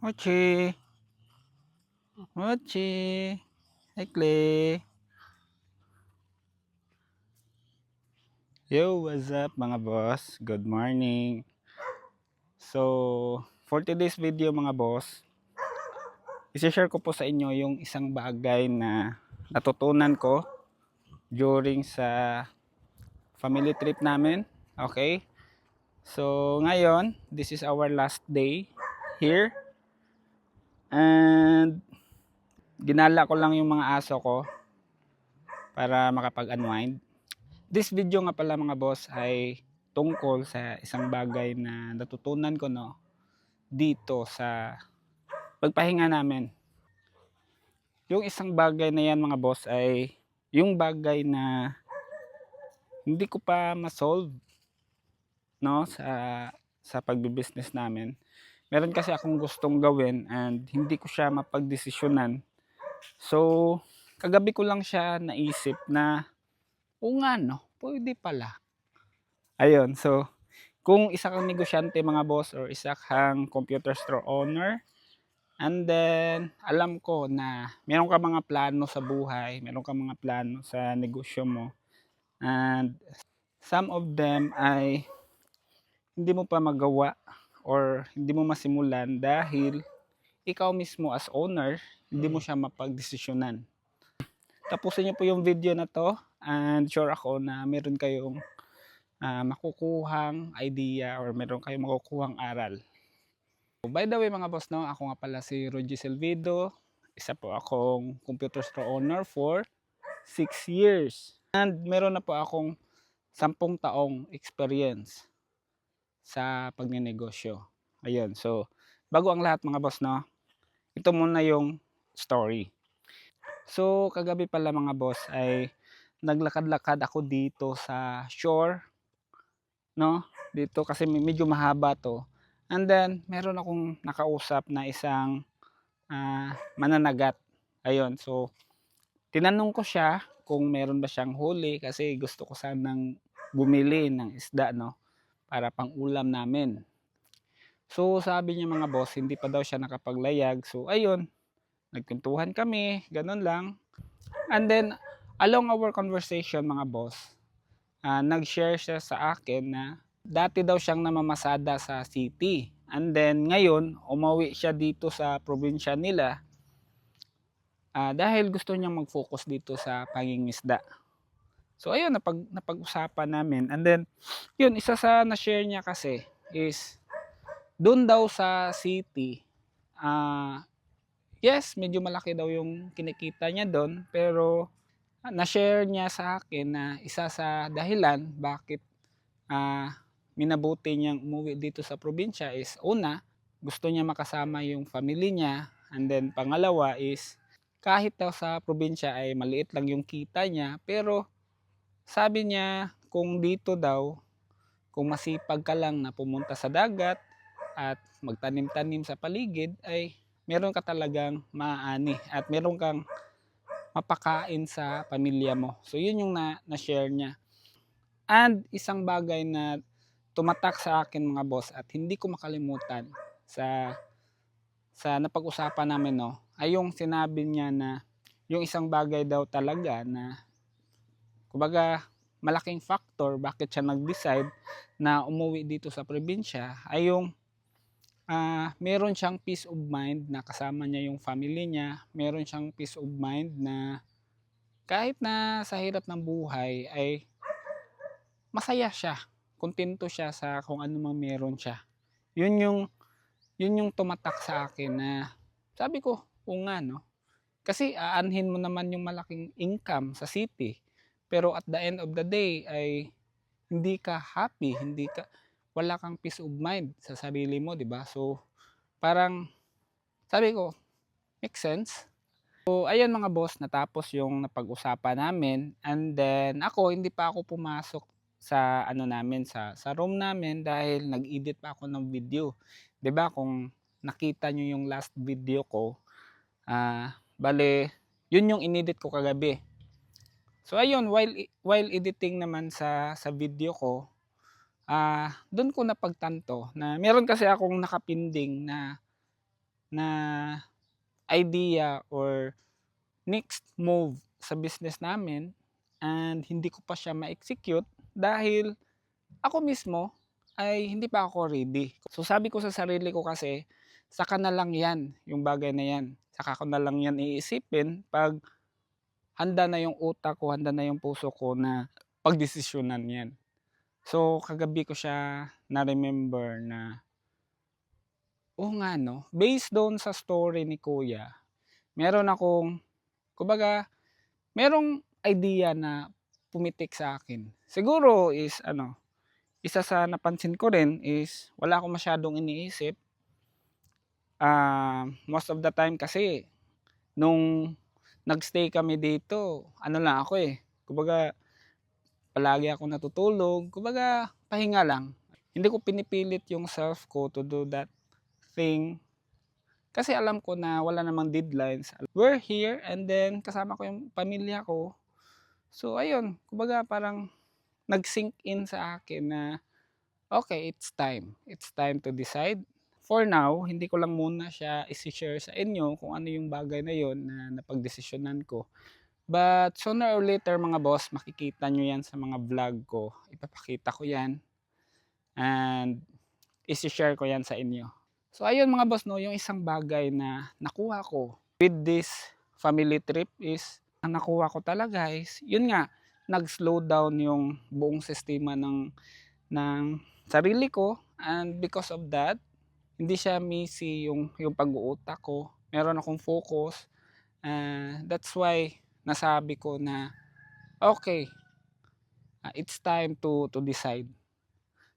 Mochi, Mochi, hi Clay. Yo, what's up mga boss? Good morning. So, for today's video mga boss, i-share ko po sa inyo yung isang bagay na natutunan ko during sa family trip namin. Okay? So, ngayon, this is our last day here. And ginala ko lang yung mga aso ko para makapag-unwind. This video nga pala mga boss ay tungkol sa isang bagay na natutunan ko dito sa pagpahinga namin. Yung isang bagay na yan mga boss ay yung bagay na hindi ko pa ma-solve sa pagbi-business namin. Meron kasi akong gustong gawin and hindi ko siya mapagdesisyonan. So, kagabi ko lang siya naisip na o nga pwede pala. Ayun, so kung isa kang negosyante mga boss or isa kang computer store owner, and then alam ko na meron ka mga plano sa buhay, meron ka mga plano sa negosyo mo, and some of them ay hindi mo pa magawa or hindi mo masimulan dahil ikaw mismo as owner, hindi mo siya mapagdesisyonan. Tapusin niyo po yung video na to and sure ako na meron kayong makukuhang idea or meron kayong makukuhang aral. By the way mga boss, ako nga pala si Rogie Silvido. Isa po akong computer store owner for 6 years. And meron na po akong 10 taong experience sa pagnenegosyo. Ayun, so bago ang lahat mga boss, ito muna yung story. So kagabi pala mga boss ay naglakad-lakad ako dito sa shore, dito kasi medyo mahaba to. And then meron akong nakausap na isang mananagat. Ayun, so tinanong ko siya kung meron ba siyang huli kasi gusto ko sanang bumili ng isda para pang ulam namin. So sabi niya mga boss, hindi pa daw siya nakapaglayag. So ayun, nagkwentuhan kami, ganun lang. And then along our conversation mga boss, nag-share siya sa akin na dati daw siyang namamasada sa city. And then ngayon, umuwi siya dito sa probinsya nila dahil gusto niyang mag-focus dito sa pangingisda. So ayun, napag-usapan namin. And then, yun, isa sa na-share niya kasi is, doon daw sa city, yes, medyo malaki daw yung kinikita niya doon. Pero, na-share niya sa akin na isa sa dahilan bakit minabuti niyang umuwi dito sa probinsya is, una, gusto niya makasama yung family niya. And then, pangalawa is, kahit daw sa probinsya ay maliit lang yung kita niya, pero sabi niya kung dito daw, kung masipag ka lang na pumunta sa dagat at magtanim-tanim sa paligid, ay meron ka talagang maaani at meron kang mapakain sa pamilya mo. So yun yung na-share niya. And isang bagay na tumatak sa akin mga boss at hindi ko makalimutan sa napag-usapan namin ay yung sinabi niya na yung isang bagay daw talaga na kumbaga malaking factor bakit siya nag-decide na umuwi dito sa probinsya ay yung meron siyang peace of mind na kasama niya yung family niya, meron siyang peace of mind na kahit na sa hirap ng buhay ay masaya siya, kontento siya sa kung ano mang meron siya. Yun yung tumatak sa akin na sabi ko, oo nga kasi aanhin mo naman yung malaking income sa city. Pero at the end of the day ay hindi ka happy, wala kang peace of mind sa sarili mo, 'di ba? So parang sabi ko, make sense. So ayan mga boss, natapos yung napag-usapan namin and then hindi pa ako pumasok sa namin sa room namin dahil nag-edit pa ako ng video. 'Di ba kung nakita nyo yung last video ko, bale yun yung inedit ko kagabi. So ayun, while editing naman sa video ko, doon ko napagtanto na meron kasi akong nakapinding na na idea or next move sa business namin and hindi ko pa siya ma-execute dahil ako mismo ay hindi pa ako ready. So sabi ko sa sarili ko kasi, saka na lang yan, yung bagay na yan. Saka ko na lang yan iisipin pag handa na yung utak ko, handa na yung puso ko na pagdesisyonan yan. So kagabi ko siya na-remember na, oh nga no, based doon sa story ni Kuya, meron akong, kumbaga, merong idea na pumitik sa akin. Siguro is isa sa napansin ko rin is wala akong masyadong iniisip. Most of the time kasi nung nagstay kami dito, lang ako kumbaga palagi ako natutulog, kumbaga pahinga lang. Hindi ko pinipilit yung self ko to do that thing kasi alam ko na wala namang deadlines. We're here and then kasama ko yung pamilya ko. So ayun, kumbaga parang nag-sink in sa akin na okay, it's time. It's time to decide. For now, hindi ko lang muna siya isi-share sa inyo kung ano yung bagay na yon na napagdesisyonan ko. But sooner or later mga boss, makikita nyo yan sa mga vlog ko. Ipapakita ko yan and isi-share ko yan sa inyo. So ayun mga boss, no, yung isang bagay na nakuha ko with this family trip is, ang nakuha ko talaga is, yun nga, nag-slow down yung buong sistema ng sarili ko and because of that, hindi siya messy yung pag-uutak ko. Meron akong focus. That's why nasabi ko na okay, it's time to decide.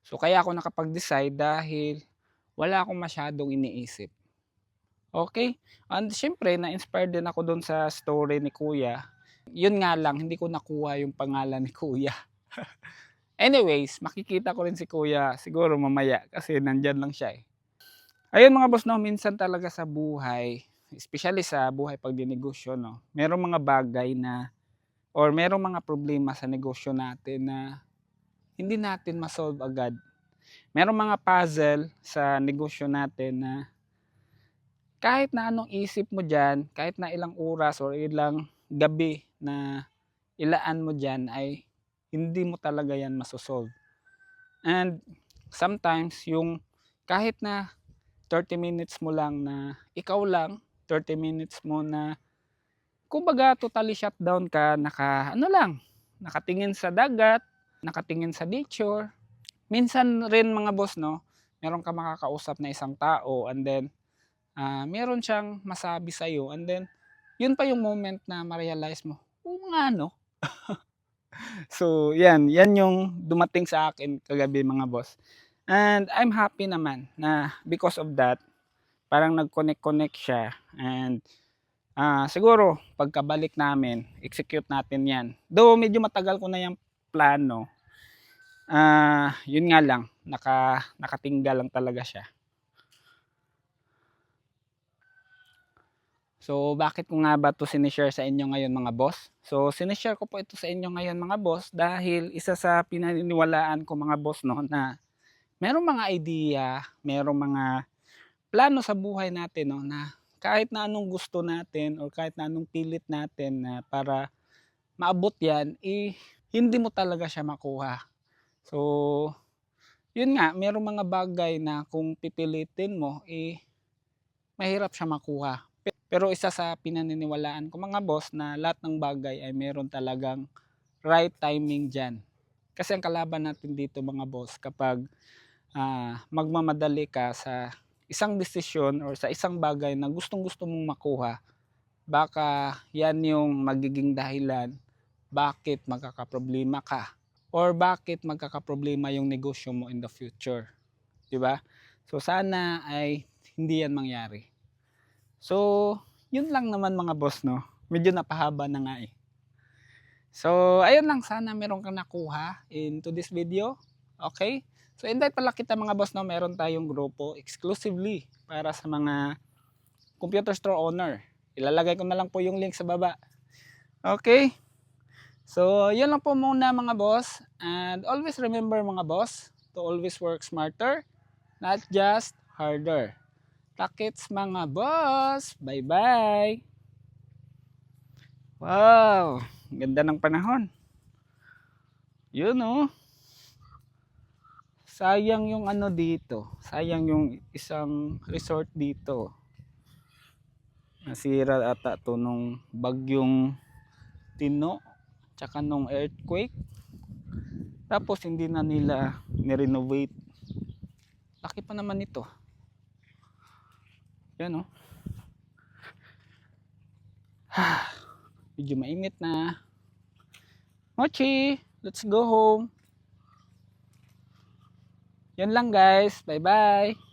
So kaya ako nakapag-decide dahil wala akong masyadong iniisip. Okay? And syempre, na-inspired din ako doon sa story ni Kuya. Yun nga lang, hindi ko nakuha yung pangalan ni Kuya. Anyways, makikita ko rin si Kuya siguro mamaya kasi nandyan lang siya Ayun mga boss, no, minsan talaga sa buhay, especially sa buhay pagdinegosyo, no, merong mga bagay na or merong mga problema sa negosyo natin na hindi natin ma-solve agad. Merong mga puzzle sa negosyo natin na kahit na anong isip mo dyan, kahit na ilang oras or ilang gabi na ilaan mo dyan ay hindi mo talaga yan masosolve. And sometimes yung kahit na 30 minutes mo lang na ikaw lang, 30 minutes mo na kumbaga totally shutdown ka, nakatingin sa dagat, nakatingin sa nature. Minsan rin mga boss, no, meron ka makakausap na isang tao and then meron siyang masabi sa iyo and then yun pa yung moment na ma-realize mo, oo nga no. So yan yung dumating sa akin kagabi mga boss. And I'm happy naman na because of that, parang nag-connect siya and siguro pagkabalik namin, execute natin yan. Though medyo matagal ko na yung plano, yun nga lang, nakatinggal lang talaga siya. So bakit ko nga ba ito sinishare sa inyo ngayon mga boss? So sinishare ko po ito sa inyo ngayon mga boss dahil isa sa pinaniniwalaan ko mga boss, no, na merong mga idea, merong mga plano sa buhay natin, no, na kahit na anong gusto natin or kahit na anong pilit natin na para maabot yan, hindi mo talaga siya makuha. So, yun nga, merong mga bagay na kung pipilitin mo, mahirap siya makuha. Pero isa sa pinaniniwalaan ko mga boss na lahat ng bagay ay meron talagang right timing dyan. Kasi ang kalaban natin dito mga boss, kapag magmamadali ka sa isang desisyon or sa isang bagay na gustong-gusto mong makuha, baka yan yung magiging dahilan bakit magkakaproblema ka or bakit magkakaproblema yung negosyo mo in the future. 'Di ba? So sana ay hindi yan mangyari. So, yun lang naman mga boss, no. Medyo napahaba na nga So, ayun lang, sana meron kang nakuha into this video. Okay? So, invite pala kita mga boss, no, meron tayong grupo exclusively para sa mga computer store owner. Ilalagay ko na lang po yung link sa baba. Okay? So, yun lang po muna mga boss. And always remember mga boss, to always work smarter, not just harder. Kita-kits mga boss. Bye-bye. Wow, ganda ng panahon. Yun oh. Sayang yung ano dito. Sayang yung isang resort dito. Nasira ata to nung bagyong Tino tsaka nung earthquake. Tapos hindi na nila ni-renovate. Laki pa naman ito. Yan oh. Medyo mainit na. Mochi, let's go home. Yan lang guys. Bye bye.